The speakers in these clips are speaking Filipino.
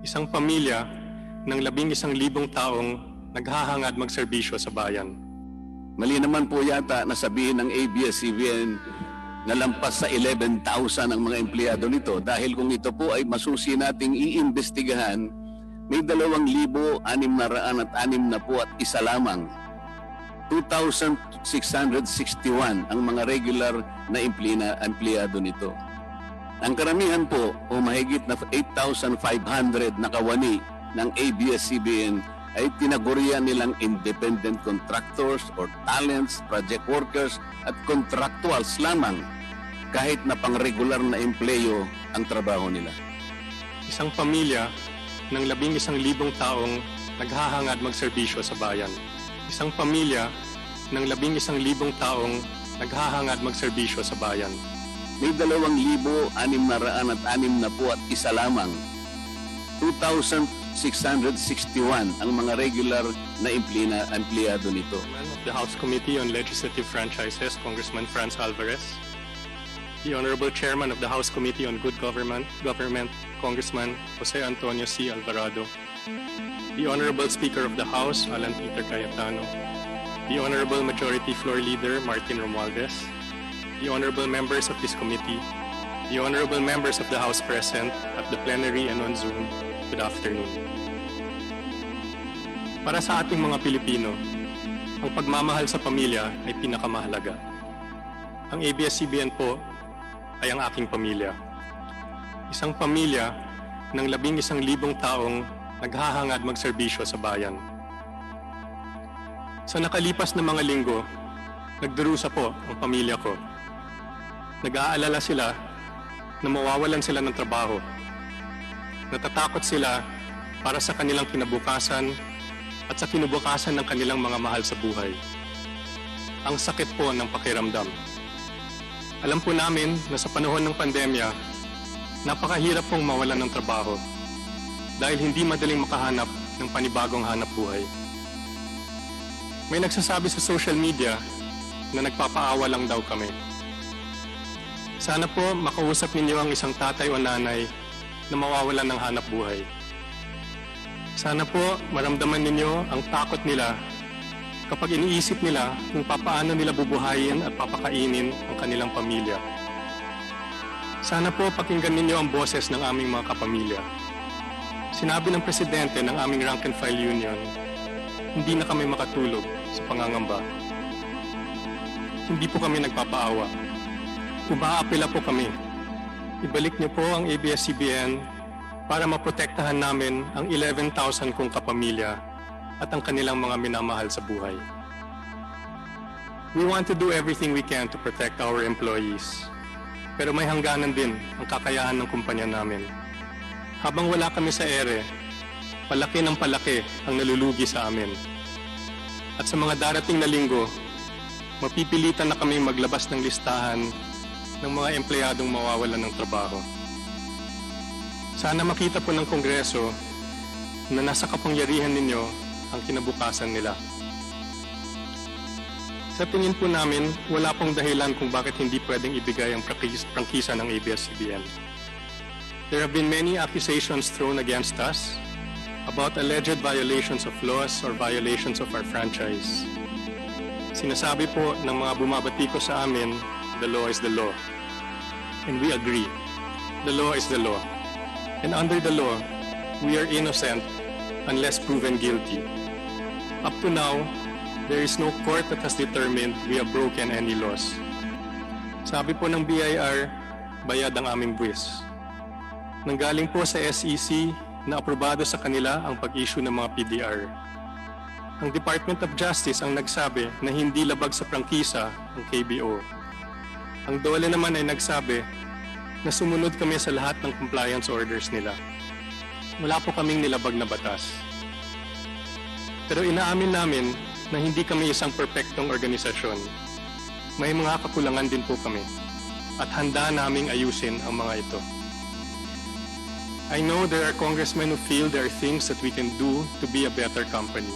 Isang pamilya ng 11,000 taong naghahangad magserbisyo sa bayan. Mali naman po yata na sabihin ng ABS-CBN na lampas sa 11,000 ang mga empleyado nito dahil kung ito po ay masusi nating iimbestigahan, may 2,661 at isa lamang. 2,661 ang mga regular na empleyado nito. Ang karamihan po o mahigit na 8,500 na kawani ng ABS-CBN ay tinagurian nilang independent contractors or talents, project workers at contractuals lamang kahit na pang-regular na empleyo ang trabaho nila. Isang pamilya ng 11,000 taong naghahangad magserbisyo sa bayan. Isang pamilya ng 11,000 taong naghahangad magserbisyo sa bayan. May 2,661 at isa lamang. 2,661 ang mga regular na empleyado nito. Of the House Committee on Legislative Franchises, Congressman Franz Alvarez. The Honorable Chairman of the House Committee on Good Government, Congressman Jose Antonio C. Alvarado. The Honorable Speaker of the House, Alan Peter Cayetano. The Honorable Majority Floor Leader, Martin Romualdez. The Honorable Members of this committee. The Honorable Members of the House present at the plenary and on Zoom. Good afternoon. Para sa ating mga Pilipino, ang pagmamahal sa pamilya ay pinakamahalaga. Ang ABS-CBN po ay ang aking pamilya. Isang pamilya ng 11,000 taong naghahangad magserbisyo sa bayan. Sa nakalipas na mga linggo, nagdurusa po ang pamilya ko. Nag-aalala sila na mawawalan sila ng trabaho. Natatakot sila para sa kanilang kinabukasan at sa kinabukasan ng kanilang mga mahal sa buhay. Ang sakit po ng pakiramdam. Alam po namin na sa panahon ng pandemya, napakahirap pong mawalan ng trabaho dahil hindi madaling makahanap ng panibagong hanap buhay. May nagsasabi sa social media na nagpapaawa lang daw kami. Sana po makausap ninyo ang isang tatay o nanay na mawawalan ng hanap buhay. Sana po maramdaman ninyo ang takot nila kapag iniisip nila kung papaano nila bubuhayin at papakainin ang kanilang pamilya. Sana po pakinggan ninyo ang boses ng aming mga kapamilya. Sinabi ng Presidente ng aming rank and file union, hindi na kami makatulog sa pangangamba. Hindi po kami nagpapaawa. Umaapela po kami. Ibalik niyo po ang ABS-CBN para maprotektahan namin ang 11,000 kong kapamilya at ang kanilang mga minamahal sa buhay. We want to do everything we can to protect our employees. Pero may hangganan din ang kakayahan ng kumpanya namin. Habang wala kami sa ere, palaki ng palaki ang nalulugi sa amin. At sa mga darating na linggo, mapipilitan na kaming maglabas ng listahan ng mga empleyadong mawawalan ng trabaho. Sana makita po ng Kongreso na nasa kapangyarihan ninyo ang kinabukasan nila. Sa tingin po namin, wala pong dahilan kung bakit hindi pwedeng ibigay ang prangkisa ng ABS-CBN. There have been many accusations thrown against us about alleged violations of laws or violations of our franchise. Sinasabi po ng mga bumabatiko sa amin, the law is the law. And we agree. The law is the law. And under the law, we are innocent unless proven guilty. Up to now, there is no court that has determined we have broken any laws. Sabi po ng BIR, bayad ang aming buwis. Nanggaling po sa SEC na aprobado sa kanila ang pag-issue ng mga PDR. Ang Department of Justice ang nagsabi na hindi labag sa prangkisa ang KBO. Ang DOLE naman ay nagsabi na sumunod kami sa lahat ng compliance orders nila. Wala po kaming nilabag na batas. Pero inaamin namin na hindi kami isang perpektong organisasyon. May mga kakulangan din po kami at handa naming ayusin ang mga ito. I know there are congressmen who feel there are things that we can do to be a better company.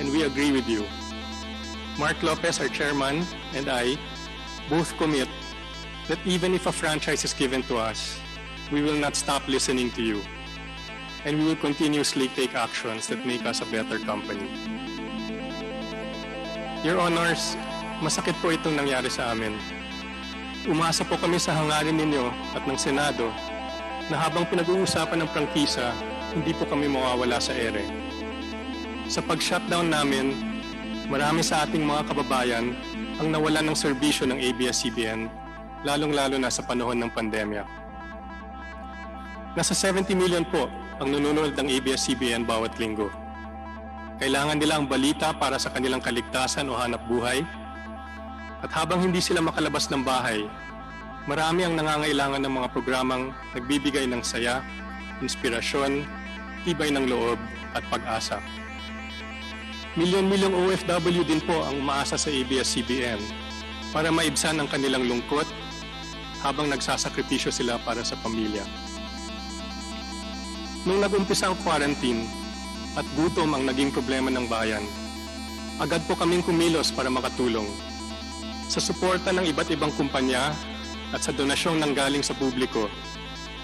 And we agree with you. Mark Lopez, our chairman, and I both commit that even if a franchise is given to us, we will not stop listening to you. and we will continuously take actions that make us a better company. Your Honors, masakit po itong nangyari sa amin. Umasa po kami sa hangarin ninyo at ng Senado na habang pinag-uusapan ng prangkisa, hindi po kami mawawala sa ere. Sa pag-shutdown namin, marami sa ating mga kababayan ang nawalan ng serbisyo ng ABS-CBN, lalong-lalo na sa panahon ng pandemya. Nasa 70 million po ang nanonood ng ABS-CBN bawat linggo. Kailangan nila ang balita para sa kanilang kaligtasan o hanap buhay. At habang hindi sila makalabas ng bahay, marami ang nangangailangan ng mga programang nagbibigay ng saya, inspirasyon, tibay ng loob at pag-asa. Milyon-milyong OFW din po ang umaasa sa ABS-CBN para maibsan ang kanilang lungkot habang nagsasakripisyo sila para sa pamilya. Nung nag-umpisa ang quarantine at gutom ang naging problema ng bayan, agad po kaming kumilos para makatulong. Sa suporta ng iba't ibang kumpanya at sa donasyong nanggaling sa publiko,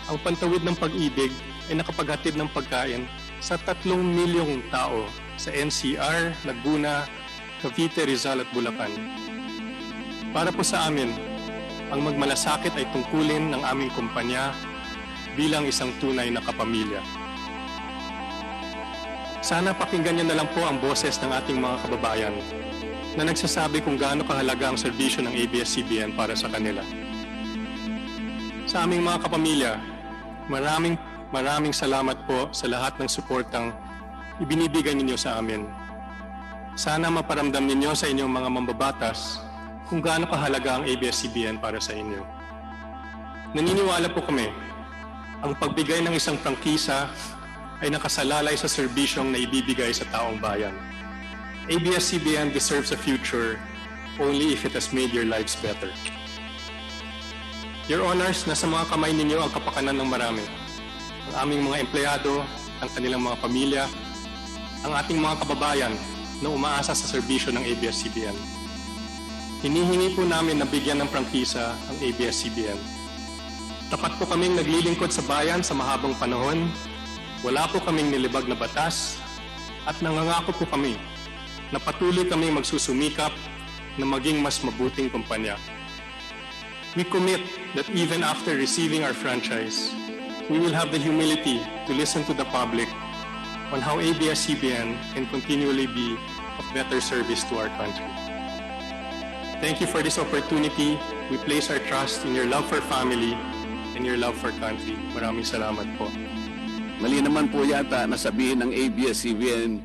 ang Pantawid ng Pag-ibig ay nakapaghatid ng pagkain sa 3 milyong tao sa NCR, Laguna, Cavite, Rizal at Bulacan. Para po sa amin, ang magmalasakit ay tungkulin ng aming kumpanya bilang isang tunay na kapamilya. Sana pakinggan niyo na lang po ang boses ng ating mga kababayan na nagsasabi kung gaano kahalaga ang serbisyo ng ABS-CBN para sa kanila. Sa aming mga kapamilya, maraming salamat po sa lahat ng suportang ibinibigay ninyo sa amin. Sana maparamdam ninyo sa inyong mga mambabatas kung gaano kahalaga ang ABS-CBN para sa inyo. Naniniwala po kami, ang pagbigay ng isang prangkisa ay nakasalalay sa serbisyong na ibibigay sa taong bayan. ABS-CBN deserves a future only if it has made your lives better. Your Honors, nasa mga kamay ninyo ang kapakanan ng marami. Ang aming mga empleyado, ang kanilang mga pamilya, ang ating mga kababayan na umaasa sa serbisyo ng ABS-CBN. Hinihingi po namin na bigyan ng prangkisa ang ABS-CBN. Tapat po kaming naglilingkod sa bayan sa mahabang panahon, wala po kaming nilibag na batas, at nangangako po kami na patuloy kaming magsusumikap na maging mas mabuting kumpanya. We commit that even after receiving our franchise, we will have the humility to listen to the public on how ABS-CBN can continually be of better service to our country. Thank you for this opportunity. We place our trust in your love for family and your love for country. Maraming salamat po. Mali naman po yata na sabihin ng ABS-CBN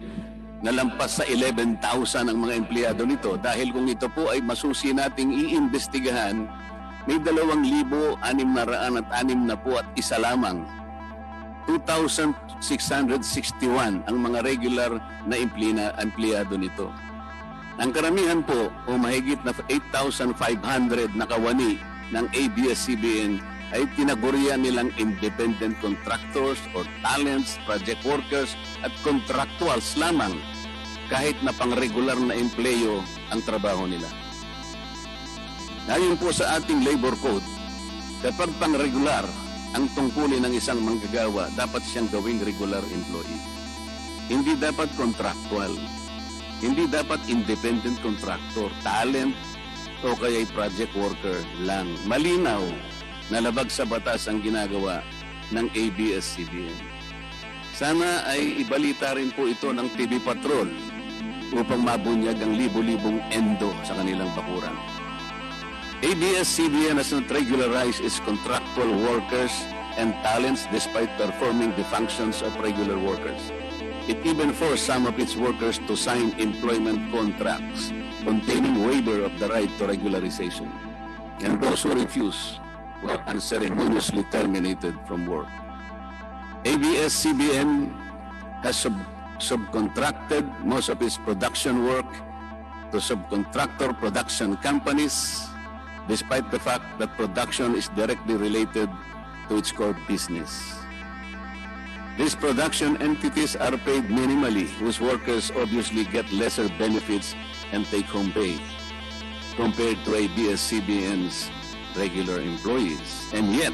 na lampas sa 11,000 ang mga empleyado nito dahil kung ito po ay masusi nating iimbestigahan, may 2,661 at isa lamang. 2,661 ang mga regular na empleyado nito. Ang karamihan po o mahigit na 8,500 na kawani ng ABS-CBN ay tinagurian nilang independent contractors or talents, project workers at contractuals lamang kahit na pang-regular na empleyo ang trabaho nila. Ayon po sa ating labor code, kapag pang-regular ang tungkulin ng isang manggagawa, dapat siyang gawing regular employee. Hindi dapat contractual. Hindi dapat independent contractor, talent o kaya project worker lang. Malinaw na labag sa batas ang ginagawa ng ABS-CBN. Sana ay ibalita rin po ito ng TV Patrol upang mabunyag ang libo-libong endo sa kanilang bakuran. ABS-CBN has not regularized its contractual workers and talents despite performing the functions of regular workers. It even forced some of its workers to sign employment contracts containing waiver of the right to regularization. And those who refuse were unceremoniously terminated from work. ABS-CBN has subcontracted most of its production work to subcontractor production companies despite the fact that production is directly related to its core business. These production entities are paid minimally, whose workers obviously get lesser benefits and take-home pay compared to ABS-CBN's regular employees. And yet,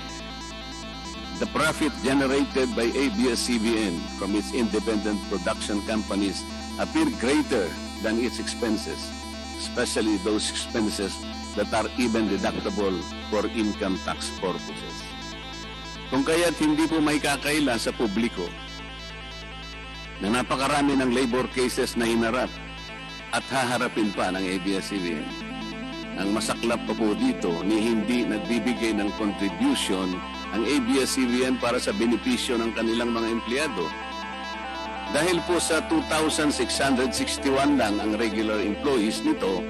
the profit generated by ABS-CBN from its independent production companies appear greater than its expenses, especially those expenses that are even deductible for income tax purposes. Kung kaya't hindi po may kakaila sa publiko na napakarami ng labor cases na hinarap at haharapin pa ng ABS-CBN. Ang masaklap pa po dito ni hindi nagbibigay ng contribution ang ABS-CBN para sa benepisyo ng kanilang mga empleyado. Dahil po sa 2,661 lang ang regular employees nito,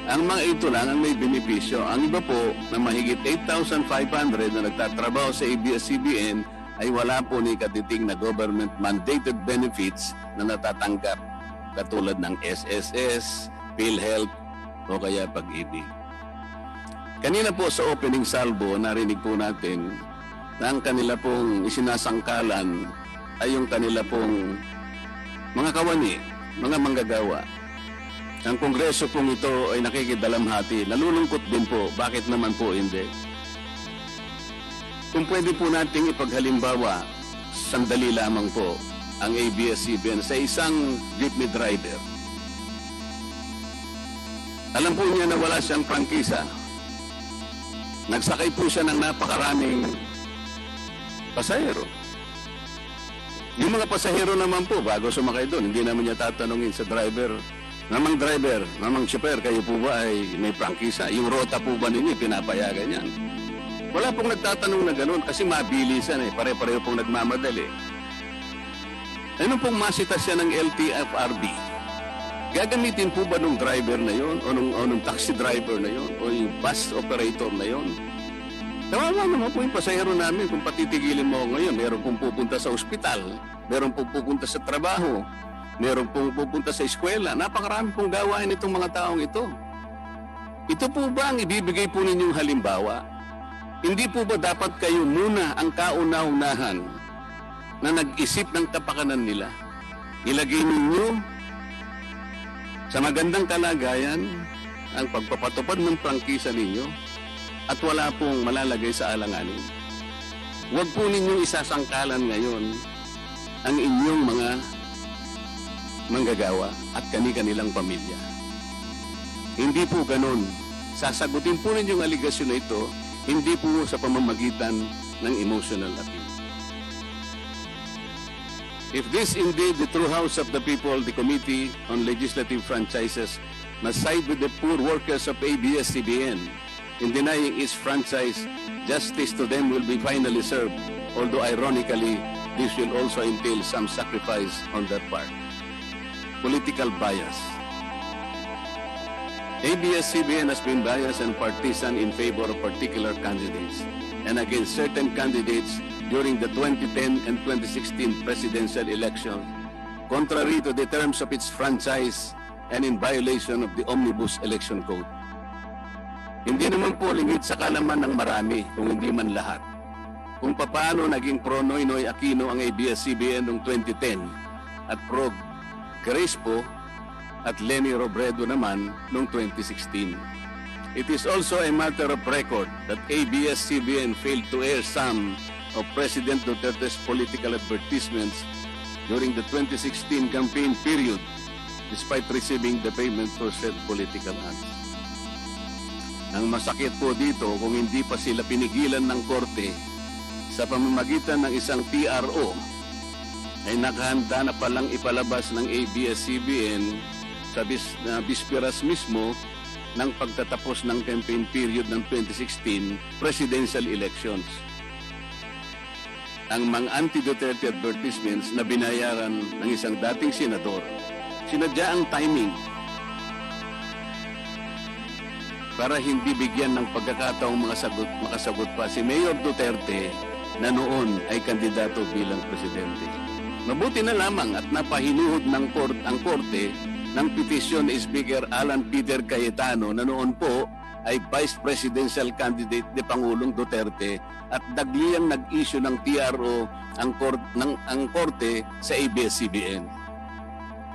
ang mga ito lang ang may benepisyo. Ang iba po na mahigit 8,500 na nagtatrabaho sa ABS-CBN ay wala po ni katiting na government-mandated benefits na natatanggap katulad ng SSS, PhilHealth o kaya Pag-ibig. Kanina po sa opening salvo, narinig po natin na ang kanila pong isinasangkalan ay yung kanila pong mga kawani, mga manggagawa. Ang kongreso pong ito ay nakikidalamhati. Nalulungkot din po. Bakit naman po hindi? Kung pwede po nating ipaghalimbawa, sandali lamang po ang ABS-CBN sa isang jeepney driver. Alam po niya na wala siyang prangkisa. Nagsakay po siya ng napakaraming pasahero. Yung mga pasahero naman po, bago sumakay doon, hindi naman niya tatanungin sa driver, Mamang driver, mamang chopper, kayo po ba ay may prangkisa? Yung rota po ba ninyo, pinapayagan yan? Wala pong nagtatanong na gano'n kasi mabilisan pare-pareho pong nagmamadali. Ano pong masita siya ng LTFRB? Gagamitin po ba nung driver na yon o nung taxi driver na yon o yung bus operator na yon? Kawawa naman po yung pasahero namin kung patitigilin mo ngayon. Meron pong pupunta sa ospital, meron pong pupunta sa trabaho, meron pong pupunta sa eskwela. Napakarami pong gawain itong mga taong ito. Ito po ba ang ibibigay po ninyong halimbawa? Hindi po ba dapat kayo muna ang kauna-unahan na nag-isip ng kapakanan nila? Ilagay ninyo sa magandang kalagayan ang pagpapatupad ng prangkisa ninyo at wala pong malalagay sa alanganin. Huwag po ninyong isasangkalan ngayon ang inyong mga manggagawa at kani-kanilang pamilya. Hindi po ganun. Sasagutin po ninyong aligasyon na ito, hindi po sa pamamagitan ng emotional appeal. If this indeed the true house of the people, the Committee on Legislative Franchises must side with the poor workers of ABS-CBN in denying its franchise, justice to them will be finally served, although ironically, this will also entail some sacrifice on their part. Political bias. ABS-CBN has been biased and partisan in favor of particular candidates and against certain candidates during the 2010 and 2016 presidential elections, contrary to the terms of its franchise and in violation of the Omnibus Election Code. Hindi naman po lingid sa kalaman ng marami, kung hindi man lahat, kung paano naging pro Noynoy Aquino ang ABS-CBN noong 2010 at pro Crespo at Leni Robredo naman noong 2016. It is also a matter of record that ABS-CBN failed to air some of President Duterte's political advertisements during the 2016 campaign period despite receiving the payment for said political ads. Ang masakit po dito kung hindi pa sila pinigilan ng korte sa pamamagitan ng isang TRO ay nakahanda na palang ipalabas ng ABS-CBN sa bisperas mismo ng pagtatapos ng campaign period ng 2016 presidential elections. Ang mga anti-Duterte advertisements na binayaran ng isang dating senador, sinadya ang timing para hindi bigyan ng pagkakataong makasagot pa si Mayor Duterte na noon ay kandidato bilang presidente. Mabuti na lamang at napahinuhod ng ang korte ng petisyon ni Speaker Alan Peter Cayetano na noon po ay Vice Presidential Candidate ni Pangulong Duterte at dagliang nag-issue ng TRO ang korte sa ABS-CBN.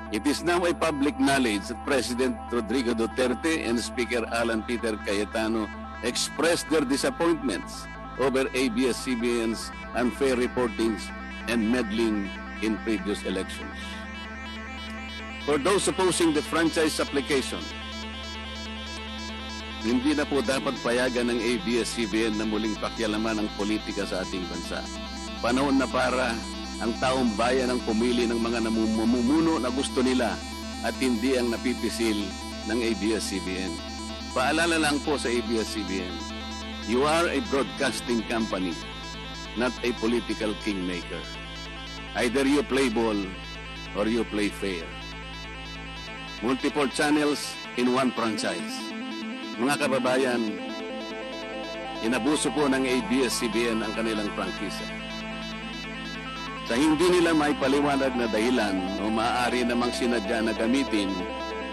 It is now a public knowledge that President Rodrigo Duterte and Speaker Alan Peter Cayetano expressed their disappointments over ABS-CBN's unfair reportings and meddling in previous elections. For those opposing the franchise application, hindi na po dapat payagan ng ABS-CBN na muling pakialaman ang politika sa ating bansa. Panahon na para ang taong bayan ang pumili ng mga namumuno na gusto nila at hindi ang napipisil ng ABS-CBN. Paalala lang po sa ABS-CBN, you are a broadcasting company, not a political kingmaker. Either you play ball or you play fair. Multiple channels in one franchise. Mga kababayan, inabuso po ng ABS-CBN ang kanilang prangkisa. Sa hindi nila may paliwanag na dahilan o maaari namang sinadya na gamitin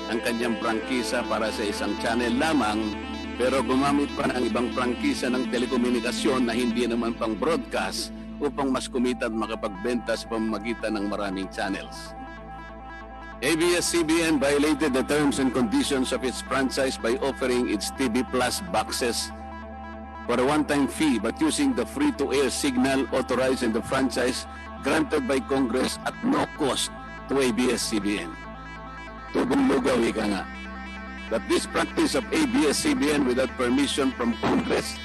ang kanyang prangkisa para sa isang channel lamang, pero gumamit pa ng ibang prangkisa ng telekomunikasyon na hindi naman pang broadcast upang mas kumita at makapagbenta sa pamamagitan ng maraming channels. ABS-CBN violated the terms and conditions of its franchise by offering its TV Plus boxes for a one-time fee but using the free-to-air signal authorized in the franchise granted by Congress at no cost to ABS-CBN. Tubong lugaw, ika nga. That this practice of ABS-CBN without permission from Congress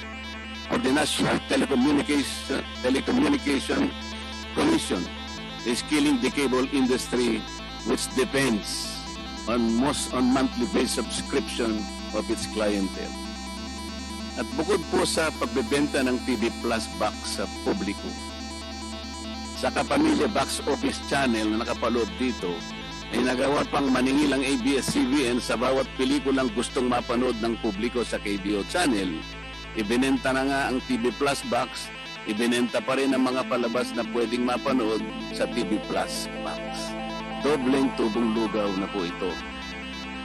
or the National Telecommunication Commission is killing the cable industry, which depends on monthly-based subscription of its clientele. At bukod po sa pagbebenta ng TV Plus box sa publiko, sa Kapamilya Box Office Channel na nakapalood dito, ay nagawa pang maningil ang ABS-CBN sa bawat pelikulang gustong mapanood ng publiko sa KBO Channel. Ibinenta na nga ang TV Plus box, ibinenta pa rin ang mga palabas na pwedeng mapanood sa TV Plus box. Dobleng tubong lugaw na po ito.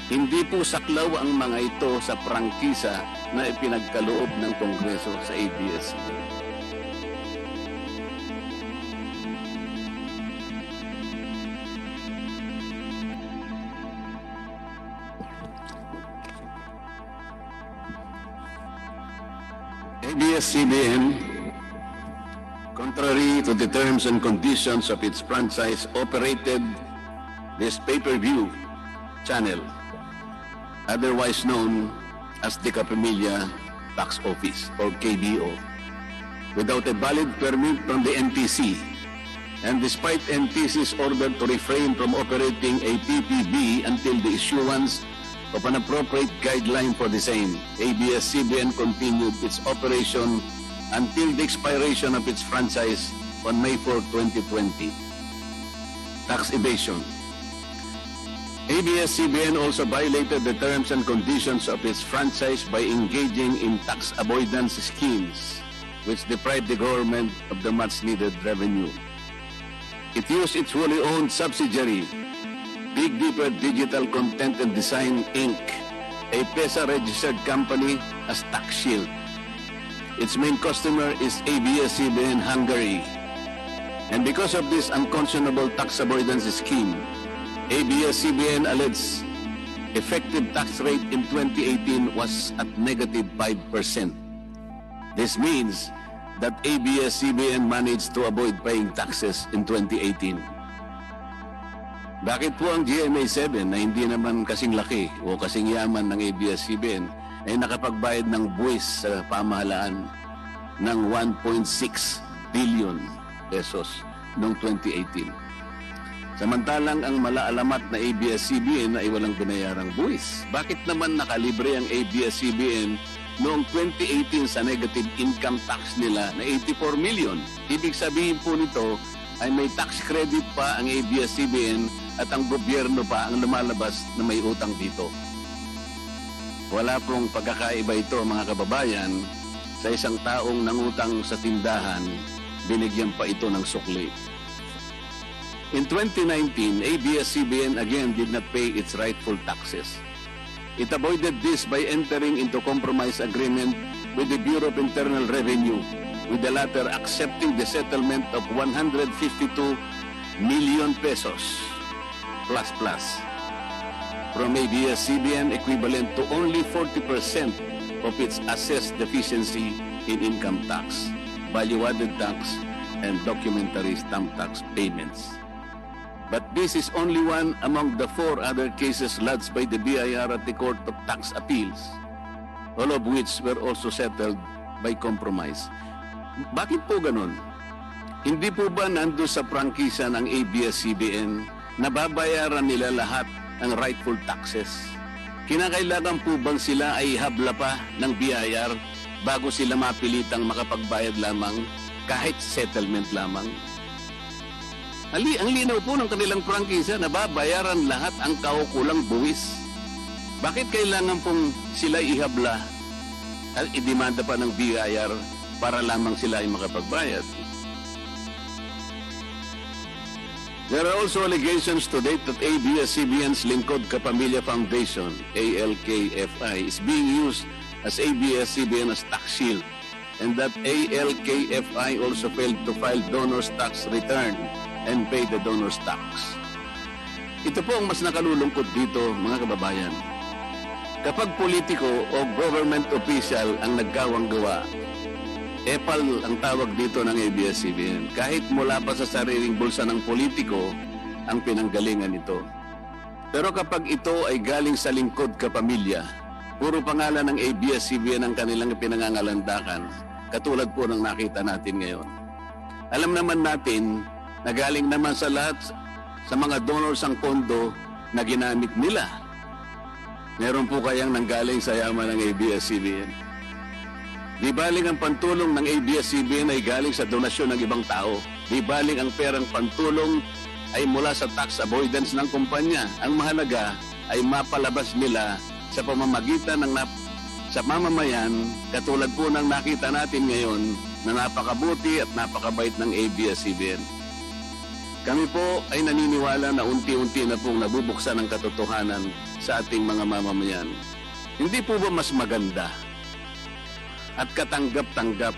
Hindi po saklaw ang mga ito sa prangkisa na ipinagkaloob ng Kongreso sa ABS-CBN. ABS-CBN, contrary to the terms and conditions of its franchise, operated this pay-per-view channel, otherwise known as the Kapamilya Box Office or KBO, without a valid permit from the NTC. And despite NTC's order to refrain from operating a PPB until the issuance of an appropriate guideline for the same, ABS-CBN continued its operation until the expiration of its franchise on May 4, 2020. Tax evasion. ABS-CBN also violated the terms and conditions of its franchise by engaging in tax avoidance schemes, which deprived the government of the much-needed revenue. It used its wholly owned subsidiary, Big Dipper Digital Content and Design, Inc., a PESA-registered company, as tax shield. Its main customer is ABS-CBN Hungary. And because of this unconscionable tax avoidance scheme, ABS-CBN alleged effective tax rate in 2018 was at negative 5%. This means that ABS-CBN managed to avoid paying taxes in 2018. Bakit po ang GMA7 na hindi naman kasing laki o kasing yaman ng ABS-CBN ay nakapagbayad ng buwis sa pamahalaan ng 1.6 billion pesos noong 2018? Samantalang ang malaalamat na ABS-CBN ay walang binayarang buwis. Bakit naman nakalibre ang ABS-CBN noong 2018 sa negative income tax nila na 84 million? Ibig sabihin po nito ay may tax credit pa ang ABS-CBN at ang gobyerno pa ang lumalabas na may utang dito. Wala pong pagkakaiba ito, mga kababayan. Sa isang taong nangutang sa tindahan, binigyan pa ito ng sukli. In 2019, ABS-CBN again did not pay its rightful taxes. It avoided this by entering into compromise agreement with the Bureau of Internal Revenue, with the latter accepting the settlement of 152 million pesos plus from ABS-CBN, equivalent to only 40% of its assessed deficiency in income tax. value-added tax and documentary stamp tax payments. But this is only one among the 4 other cases lodged by the BIR at the Court of Tax Appeals, all of which were also settled by compromise. Bakit po ganun? Hindi po ba nandun sa prangkisa ng ABS-CBN na babayaran nila lahat ng rightful taxes? Kinakailangan po bang sila ay habla pa ng BIR bago sila mapilitang makapagbayad lamang kahit settlement lamang? Ang linaw po ng kanilang prangkisa na babayaran lahat ang kaukulang buwis. Bakit kailangan pong sila ihabla at idemanda pa ng BIR para lamang sila ay makapagbayad? There are also allegations to date that ABS-CBN's Lingkod Kapamilya Foundation, ALKFI, is being used as ABS-CBN as tax shield, and that ALKFI also failed to file donor's tax return and pay the donor's tax. Ito po ang mas nakalulungkot dito, mga kababayan. Kapag politiko o government official ang nagkawang gawa, epal ang tawag dito ng ABS-CBN. Kahit mula pa sa sariling bulsa ng politiko ang pinanggalingan nito. Pero kapag ito ay galing sa lingkod kapamilya, puro pangalan ng ABS-CBN ang kanilang pinangangalandakan, katulad po ng nakita natin ngayon. Alam naman natin na galing naman sa lahat sa mga donors ang pondo na ginamit nila. Meron po kayang nanggaling sa yaman ng ABS-CBN. Di baling ang pantulong ng ABS-CBN ay galing sa donasyon ng ibang tao. Di baling ang perang pantulong ay mula sa tax avoidance ng kumpanya. Ang mahalaga ay mapalabas nila sa pamamagitan ng sa mamamayan, katulad po ng nakita natin ngayon na napakabuti at napakabait ng ABS-CBN. Kami po ay naniniwala na unti-unti na pong nabubuksan ang katotohanan sa ating mga mamamayan. Hindi po ba mas maganda at katanggap-tanggap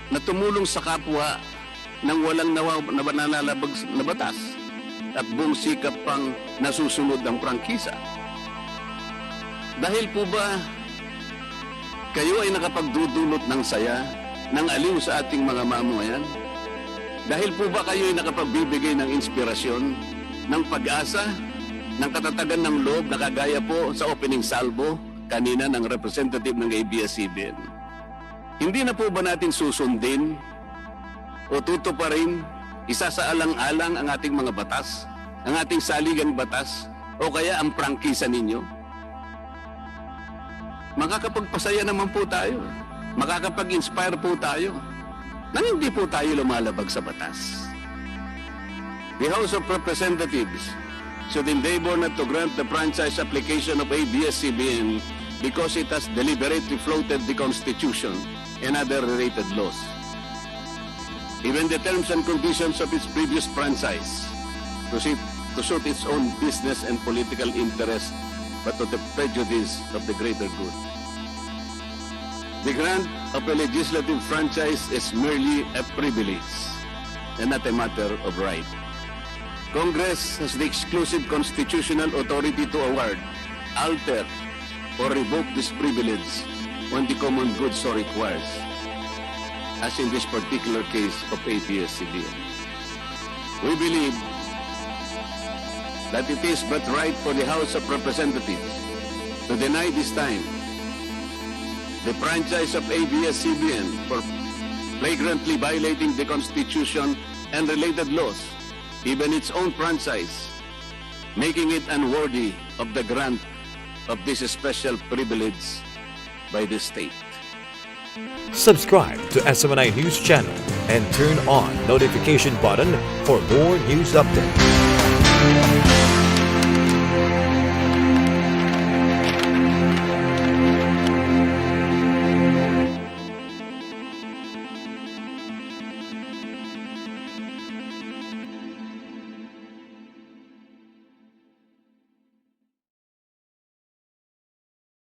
na tumulong sa kapwa nang walang nalalabag na batas at buong sikap pang nasusunod ang prangkisa? Dahil po ba kayo ay nakapagdudulot ng saya, ng aliw sa ating mga mamamayan? Dahil po ba kayo ay nakapagbibigay ng inspirasyon, ng pag-asa, ng katatagan ng loob na kagaya po sa opening salvo kanina ng representative ng ABS-CBN? Hindi na po ba natin susundin o tutuparin, isasaalang-alang ang ating mga batas, ang ating saligang batas, o kaya ang prangkisa ninyo? Makakapagpasaya naman po tayo. Makakapag-inspire po tayo. Nang hindi po tayo lumalabag sa batas. The House of Representatives should endeavor not to grant the franchise application of ABS-CBN because it has deliberately floated the Constitution and other related laws. Even the terms and conditions of its previous franchise to suit its own business and political interests, but to the prejudice of the greater good. The grant of a legislative franchise is merely a privilege and not a matter of right. Congress has the exclusive constitutional authority to award, alter, or revoke this privilege when the common good so requires, as in this particular case of ABS-CBN. We believe that it is but right for the House of Representatives to deny this time the franchise of ABS-CBN for flagrantly violating the Constitution and related laws, even its own franchise, making it unworthy of the grant of this special privilege by the state. Subscribe to SMNI News Channel and turn on notification button for more news updates.